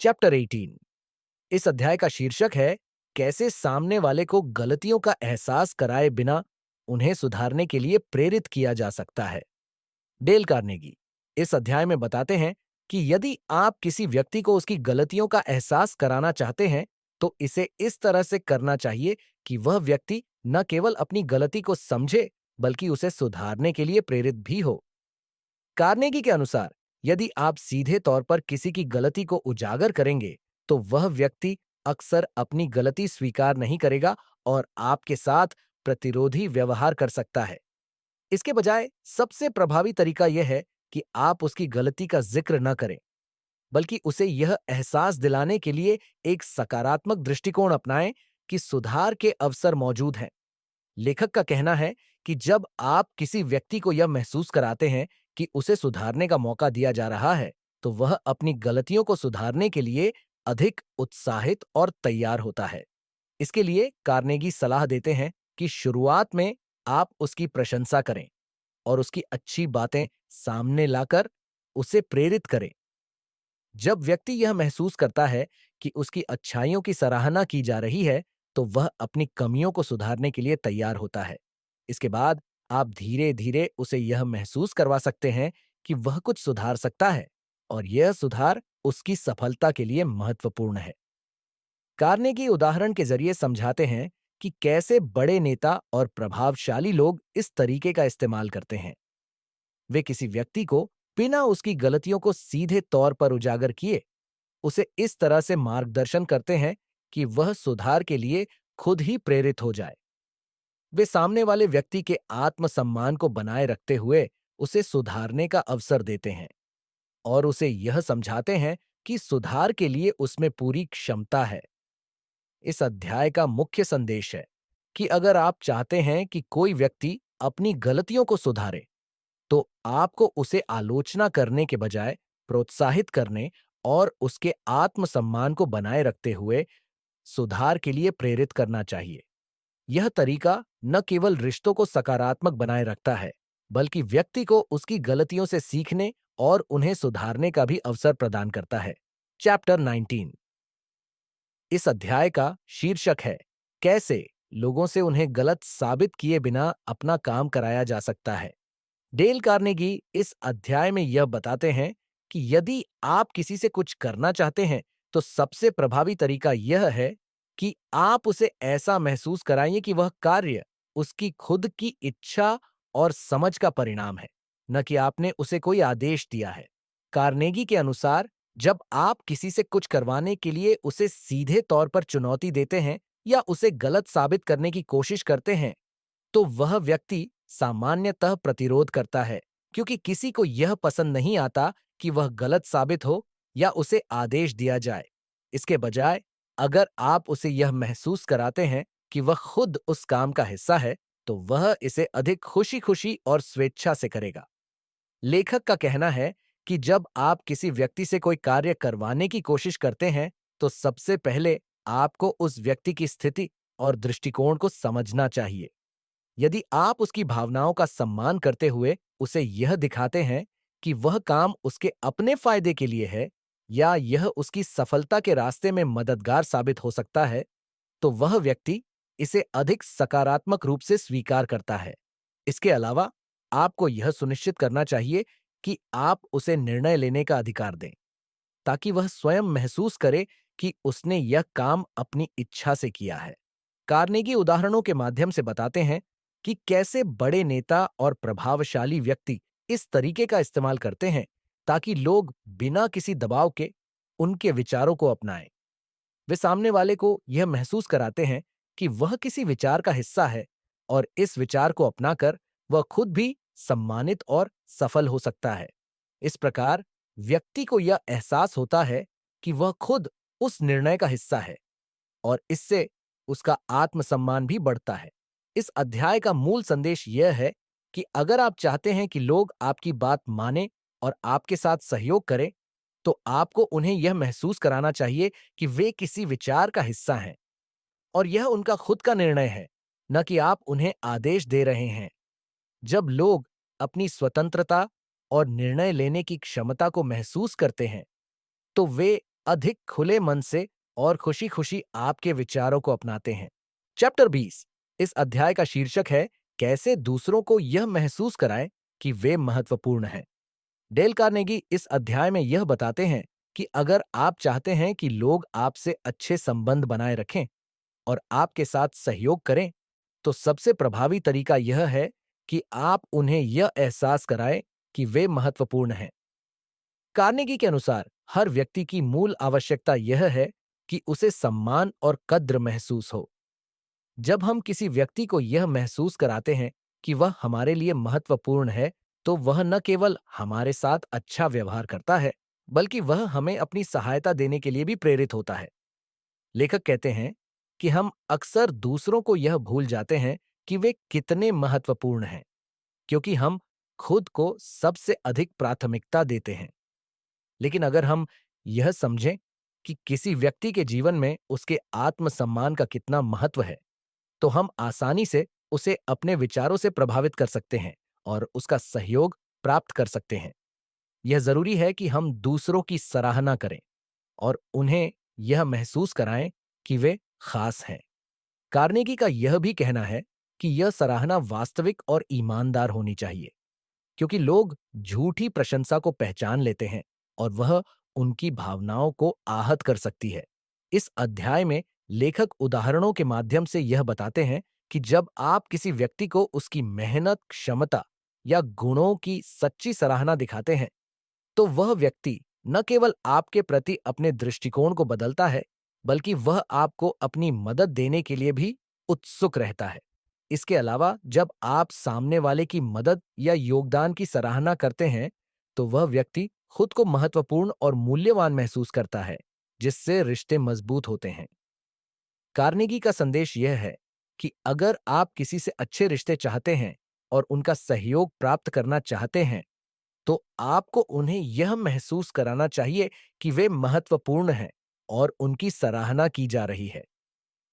Chapter 18। इस अध्याय का शीर्षक है कैसे सामने वाले को गलतियों का एहसास कराए बिना उन्हें सुधारने के लिए प्रेरित किया जा सकता है। डेल कार्नेगी इस अध्याय में बताते हैं कि यदि आप किसी व्यक्ति को उसकी गलतियों का एहसास कराना चाहते हैं तो इसे इस तरह से करना चाहिए कि वह व्यक्ति न केवल अपनी गलती को समझे बल्कि उसे सुधारने के लिए प्रेरित भी हो। कार्नेगी के अनुसार यदि आप सीधे तौर पर किसी की गलती को उजागर करेंगे तो वह व्यक्ति अक्सर अपनी गलती स्वीकार नहीं करेगा और आपके साथ प्रतिरोधी व्यवहार कर सकता है। इसके बजाय सबसे प्रभावी तरीका यह है कि आप उसकी गलती का जिक्र न करें, बल्कि उसे यह एहसास दिलाने के लिए एक सकारात्मक दृष्टिकोण अपनाएं कि सुधार के अवसर मौजूद हैं। लेखक का कहना है कि जब आप किसी व्यक्ति को यह महसूस कराते हैं कि उसे सुधारने का मौका दिया जा रहा है, तो वह अपनी गलतियों को सुधारने के लिए अधिक उत्साहित और तैयार होता है। इसके लिए कार्नेगी सलाह देते हैं कि शुरुआत में आप उसकी प्रशंसा करें और उसकी अच्छी बातें सामने लाकर उसे प्रेरित करें। जब व्यक्ति यह महसूस करता है कि उसकी अच्छाइयों की सराहना की जा रही है, तो वह अपनी कमियों को सुधारने के लिए तैयार होता है। इसके बाद आप धीरे-धीरे उसे यह महसूस करवा सकते हैं कि वह कुछ सुधार सकता है और यह सुधार उसकी सफलता के लिए महत्वपूर्ण है। कार्नेगी उदाहरण के जरिए समझाते हैं कि कैसे बड़े नेता और प्रभावशाली लोग इस तरीके का इस्तेमाल करते हैं। वे किसी व्यक्ति को बिना उसकी गलतियों को सीधे तौर पर उजागर किए उसे इस तरह से मार्गदर्शन करते हैं कि वह सुधार के लिए खुद ही प्रेरित हो जाए। वे सामने वाले व्यक्ति के आत्मसम्मान को बनाए रखते हुए उसे सुधारने का अवसर देते हैं और उसे यह समझाते हैं कि सुधार के लिए उसमें पूरी क्षमता है। इस अध्याय का मुख्य संदेश है कि अगर आप चाहते हैं कि कोई व्यक्ति अपनी गलतियों को सुधारे, तो आपको उसे आलोचना करने के बजाय प्रोत्साहित करने और उसके आत्मसम्मान को बनाए रखते हुए सुधार के लिए प्रेरित करना चाहिए। यह तरीका न केवल रिश्तों को सकारात्मक बनाए रखता है, बल्कि व्यक्ति को उसकी गलतियों से सीखने और उन्हें सुधारने का भी अवसर प्रदान करता है। चैप्टर 19। इस अध्याय का शीर्षक है कैसे लोगों से उन्हें गलत साबित किए बिना अपना काम कराया जा सकता है। डेल कार्नेगी इस अध्याय में यह बताते हैं कि यदि आप किसी से कुछ करना चाहते हैं तो सबसे प्रभावी तरीका यह है कि आप उसे ऐसा महसूस कराइए कि वह कार्य उसकी खुद की इच्छा और समझ का परिणाम है, न कि आपने उसे कोई आदेश दिया है। कार्नेगी के अनुसार जब आप किसी से कुछ करवाने के लिए उसे सीधे तौर पर चुनौती देते हैं या उसे गलत साबित करने की कोशिश करते हैं, तो वह व्यक्ति सामान्यतः प्रतिरोध करता है, क्योंकि किसी को यह पसंद नहीं आता कि वह गलत साबित हो या उसे आदेश दिया जाए। इसके बजाय अगर आप उसे यह महसूस कराते हैं कि वह खुद उस काम का हिस्सा है, तो वह इसे अधिक खुशी-खुशी और स्वेच्छा से करेगा। लेखक का कहना है कि जब आप किसी व्यक्ति से कोई कार्य करवाने की कोशिश करते हैं, तो सबसे पहले आपको उस व्यक्ति की स्थिति और दृष्टिकोण को समझना चाहिए। यदि आप उसकी भावनाओं का सम्मान करते हुए उसे यह दिखाते हैं कि वह काम उसके अपने फायदे के लिए है या यह उसकी सफलता के रास्ते में मददगार साबित हो सकता है, तो वह व्यक्ति इसे अधिक सकारात्मक रूप से स्वीकार करता है। इसके अलावा आपको यह सुनिश्चित करना चाहिए कि आप उसे निर्णय लेने का अधिकार दें, ताकि वह स्वयं महसूस करे कि उसने यह काम अपनी इच्छा से किया है। कार्नेगी उदाहरणों के माध्यम से बताते हैं कि कैसे बड़े नेता और प्रभावशाली व्यक्ति इस तरीके का इस्तेमाल करते हैं ताकि लोग बिना किसी दबाव के उनके विचारों को अपनाएं। वे सामने वाले को यह महसूस कराते हैं कि वह किसी विचार का हिस्सा है और इस विचार को अपनाकर वह खुद भी सम्मानित और सफल हो सकता है। इस प्रकार व्यक्ति को यह एहसास होता है कि वह खुद उस निर्णय का हिस्सा है और इससे उसका आत्मसम्मान भी बढ़ता है। इस अध्याय का मूल संदेश यह है कि अगर आप चाहते हैं कि लोग आपकी बात मानें और आपके साथ सहयोग करें, तो आपको उन्हें यह महसूस कराना चाहिए कि वे किसी विचार का हिस्सा हैं और यह उनका खुद का निर्णय है, न कि आप उन्हें आदेश दे रहे हैं। जब लोग अपनी स्वतंत्रता और निर्णय लेने की क्षमता को महसूस करते हैं, तो वे अधिक खुले मन से और खुशी-खुशी आपके विचारों को अपनाते हैं। चैप्टर 20 इस अध्याय का शीर्षक है कैसे दूसरों को यह महसूस कराएं कि वे महत्वपूर्ण हैं। डेल कार्नेगी इस अध्याय में यह बताते हैं कि अगर आप चाहते हैं कि लोग आपसे अच्छे संबंध बनाए रखें और आपके साथ सहयोग करें, तो सबसे प्रभावी तरीका यह है कि आप उन्हें यह एहसास कराएं कि वे महत्वपूर्ण हैं। कार्नेगी के अनुसार हर व्यक्ति की मूल आवश्यकता यह है कि उसे सम्मान और कद्र महसूस हो। जब हम किसी व्यक्ति को यह महसूस कराते हैं कि वह हमारे लिए महत्वपूर्ण है, तो वह न केवल हमारे साथ अच्छा व्यवहार करता है, बल्कि वह हमें अपनी सहायता देने के लिए भी प्रेरित होता है। लेखक कहते हैं कि हम अक्सर दूसरों को यह भूल जाते हैं कि वे कितने महत्वपूर्ण हैं, क्योंकि हम खुद को सबसे अधिक प्राथमिकता देते हैं। लेकिन अगर हम यह समझें कि किसी व्यक्ति के जीवन में उसके आत्मसम्मान का कितना महत्व है, तो हम आसानी से उसे अपने विचारों से प्रभावित कर सकते हैं और उसका सहयोग प्राप्त कर सकते हैं। यह जरूरी है कि हम दूसरों की सराहना करें और उन्हें यह महसूस कराएं कि वे खास हैं। कार्नेगी का यह भी कहना है कि यह सराहना वास्तविक और ईमानदार होनी चाहिए, क्योंकि लोग झूठी प्रशंसा को पहचान लेते हैं और वह उनकी भावनाओं को आहत कर सकती है। इस अध्याय में लेखक उदाहरणों के माध्यम से यह बताते हैं कि जब आप किसी व्यक्ति को उसकी मेहनत, क्षमता या गुणों की सच्ची सराहना दिखाते हैं, तो वह व्यक्ति न केवल आपके प्रति अपने दृष्टिकोण को बदलता है, बल्कि वह आपको अपनी मदद देने के लिए भी उत्सुक रहता है। इसके अलावा जब आप सामने वाले की मदद या योगदान की सराहना करते हैं, तो वह व्यक्ति खुद को महत्वपूर्ण और मूल्यवान महसूस करता है, जिससे रिश्ते मजबूत होते हैं। कार्नेगी का संदेश यह है कि अगर आप किसी से अच्छे रिश्ते चाहते हैं और उनका सहयोग प्राप्त करना चाहते हैं, तो आपको उन्हें यह महसूस कराना चाहिए कि वे महत्वपूर्ण हैं और उनकी सराहना की जा रही है।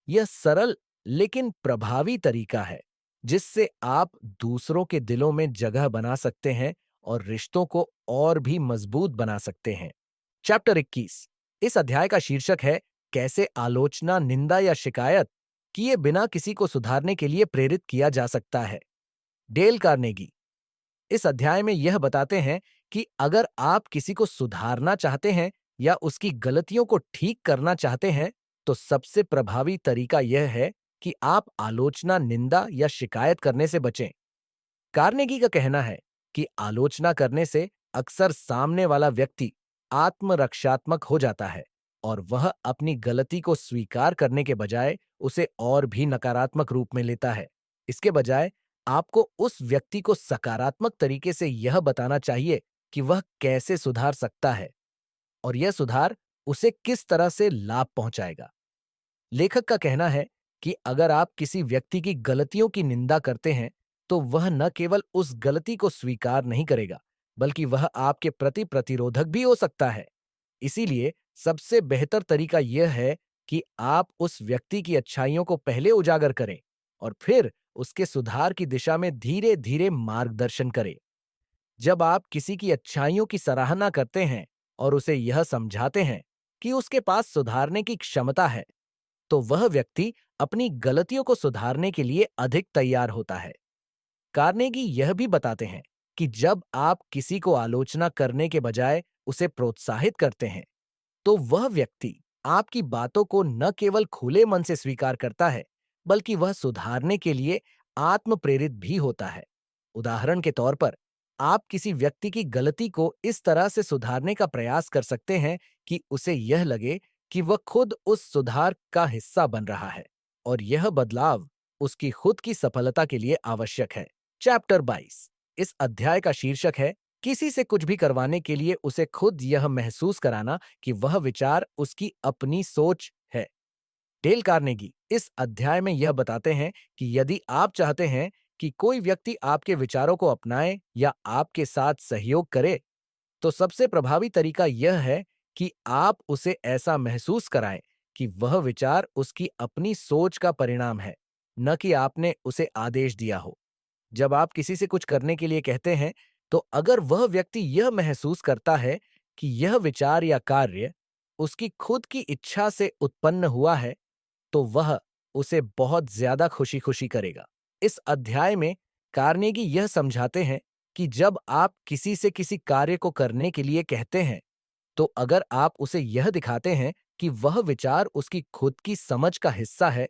यह सरल लेकिन प्रभावी तरीका है, जिससे आप दूसरों के दिलों में जगह बना सकते हैं और रिश्तों को और भी मजबूत बना सकते हैं। चैप्टर 21 इस अध्याय का शीर्षक है कैसे आलोचना, निंदा या शिकायत किए बिना किसी को सुधारने के लिए प्रेरित किया जा सकता है। डेल कार्नेगी इस अध्याय में यह बताते हैं कि अगर आप किसी को सुधारना चाहते हैं या उसकी गलतियों को ठीक करना चाहते हैं, तो सबसे प्रभावी तरीका यह है कि आप आलोचना, निंदा या शिकायत करने से बचें। कार्नेगी का कहना है कि आलोचना करने से अक्सर सामने वाला व्यक्ति आत्मरक्षात्मक हो जाता है और वह अपनी गलती को स्वीकार करने के बजाय उसे और भी नकारात्मक रूप में लेता है। इसके बजाय आपको उस व्यक्ति को सकारात्मक तरीके से यह बताना चाहिए कि वह कैसे सुधार सकता है और यह सुधार उसे किस तरह से लाभ पहुंचाएगा। लेखक का कहना है कि अगर आप किसी व्यक्ति की गलतियों की निंदा करते हैं, तो वह न केवल उस गलती को स्वीकार नहीं करेगा, बल्कि वह आपके प्रति प्रतिरोधक भी हो सकता है। इसीलिए सबसे बेहतर तरीका यह है कि आप उस व्यक्ति की अच्छाइयों को पहले उजागर करें और फिर उसके सुधार की दिशा में धीरे-धीरे मार्गदर्शन करें। जब आप किसी की अच्छाइयों की सराहना करते हैं और उसे यह समझाते हैं कि उसके पास सुधारने की क्षमता है, तो वह व्यक्ति अपनी गलतियों को सुधारने के लिए अधिक तैयार होता है। कार्नेगी यह भी बताते हैं कि जब आप किसी को आलोचना करने के बजाय उसे प्रोत्साहित करते हैं, तो वह व्यक्ति आपकी बातों को न केवल खुले मन से स्वीकार करता है, बल्कि वह सुधारने के लिए आत्म प्रेरित भी होता है। उदाहरण के तौर पर, आप किसी व्यक्ति की गलती को इस तरह से सुधारने का प्रयास कर सकते हैं कि उसे यह लगे कि वह खुद उस सुधार का हिस्सा बन रहा है और यह बदलाव उसकी खुद की सफलता के लिए आवश्यक है। चैप्टर 22 इस अध्याय का शीर्षक है किसी से कुछ भी करवाने के लिए उसे खुद यह महसूस कराना कि वह विचार उसकी अपनी सोच है। डेल कार्नेगी इस अध्याय में यह बताते हैं कि यदि आप चाहते हैं कि कोई व्यक्ति आपके विचारों को अपनाए या आपके साथ सहयोग करे, तो सबसे प्रभावी तरीका यह है कि आप उसे ऐसा महसूस कराएं कि वह विचार उसकी अपनी सोच का परिणाम है, न कि आपने उसे आदेश दिया हो। जब आप किसी से कुछ करने के लिए कहते हैं, तो अगर वह व्यक्ति यह महसूस करता है कि यह विचार या कार्य उसकी खुद की इच्छा से उत्पन्न हुआ है, तो वह उसे बहुत ज्यादा खुशी-खुशी करेगा। इस अध्याय में कार्नेगी यह समझाते हैं कि जब आप किसी से किसी कार्य को करने के लिए कहते हैं, तो अगर आप उसे यह दिखाते हैं कि वह विचार उसकी खुद की समझ का हिस्सा है,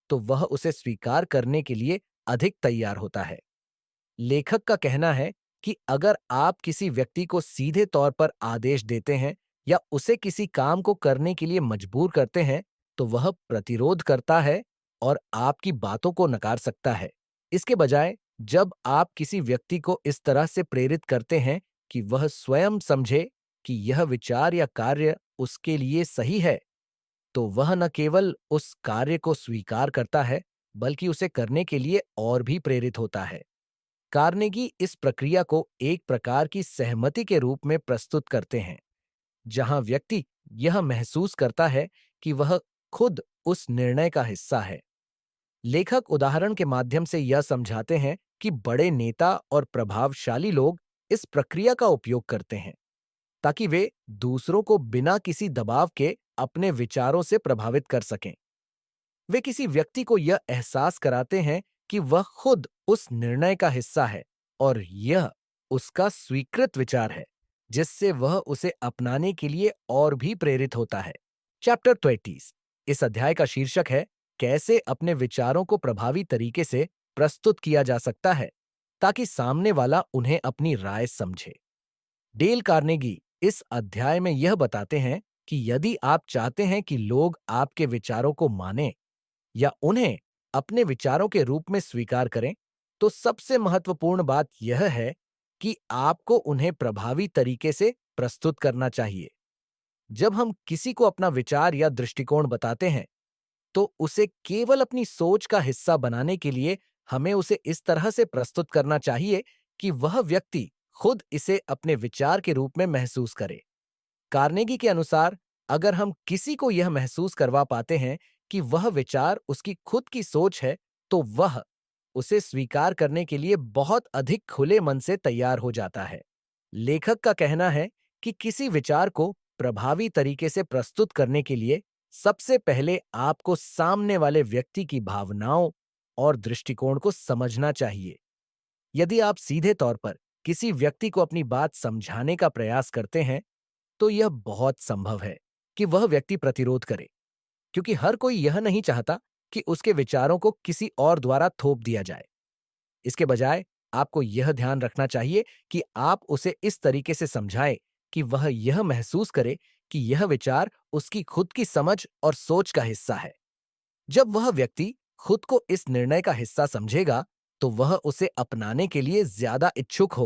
तो वह उसे स्वीकार करने के लिए अधिक तैयार होता है। लेखक का कहना है कि अगर आप किसी व्यक्ति को सीधे तौर पर आदेश देते हैं या उसे किसी काम को करने के लिए मजबूर करते हैं, तो वह प्रतिरोध करता है और आपकी बातों को नकार सकता है। इसके बजाय जब आप किसी व्यक्ति को इस तरह से प्रेरित करते हैं कि वह स्वयं समझे कि यह विचार या कार्य उसके लिए सही है, तो वह न केवल उस कार्य को स्वीकार करता है, बल्कि उसे करने के लिए और भी प्रेरित होता है। कार्नेगी इस प्रक्रिया को एक प्रकार की सहमति के रूप में प्रस्तुत करते हैं, जहां व्यक्ति यह महसूस करता है कि वह खुद उस निर्णय का हिस्सा है। लेखक उदाहरण के माध्यम से यह समझाते हैं कि बड़े नेता और प्रभावशाली लोग इस प्रक्रिया का उपयोग करते हैं ताकि वे दूसरों को बिना किसी दबाव के अपने विचारों से प्रभावित कर सकें। वे किसी व्यक्ति को यह एहसास कराते हैं कि वह खुद उस निर्णय का हिस्सा है और यह उसका स्वीकृत विचार है, जिससे वह उसे अपनाने के लिए और भी प्रेरित होता है। चैप्टर 20। इस अध्याय का शीर्षक है कैसे अपने विचारों को प्रभावी तरीके से प्रस्तुत किया जा सकता है ताकि सामने वाला उन्हें अपनी राय समझे। डेल कार्नेगी इस अध्याय में यह बताते हैं कि यदि आप चाहते हैं कि लोग आपके विचारों को मानें या उन्हें अपने विचारों के रूप में स्वीकार करें, तो सबसे महत्वपूर्ण बात यह है कि आपको उन्हें प्रभावी तरीके से प्रस्तुत करना चाहिए। जब हम किसी को अपना विचार या दृष्टिकोण बताते हैं, तो उसे केवल अपनी सोच का हिस्सा बनाने के लिए हमें उसे इस तरह से प्रस्तुत करना चाहिए कि वह व्यक्ति खुद इसे अपने विचार के रूप में महसूस करे। कार्नेगी के अनुसार, अगर हम किसी को यह महसूस करवा पाते हैं कि वह विचार उसकी खुद की सोच है, तो वह उसे स्वीकार करने के लिए बहुत अधिक खुले मन से तैयार हो जाता है। लेखक का कहना है कि किसी विचार को प्रभावी तरीके से प्रस्तुत करने के लिए सबसे पहले आपको सामने वाले व्यक्ति की भावनाओं और दृष्टिकोण को समझना चाहिए। यदि आप सीधे तौर पर किसी व्यक्ति को अपनी बात समझाने का प्रयास करते हैं, तो यह बहुत संभव है कि वह व्यक्ति प्रतिरोध करे, क्योंकि हर कोई यह नहीं चाहता कि उसके विचारों को किसी और द्वारा थोप दिया जाए। इसके बजाय आपको यह ध्यान रखना चाहिए कि आप उसे इस तरीके से समझाएं कि वह यह महसूस करे कि यह विचार उसकी खुद की समझ और सोच का हिस्सा है। जब वह व्यक्ति खुद को इस निर्णय का हिस्सा समझेगा, तो वह उसे अपनाने के लिए ज्यादा इच्छुक होगा।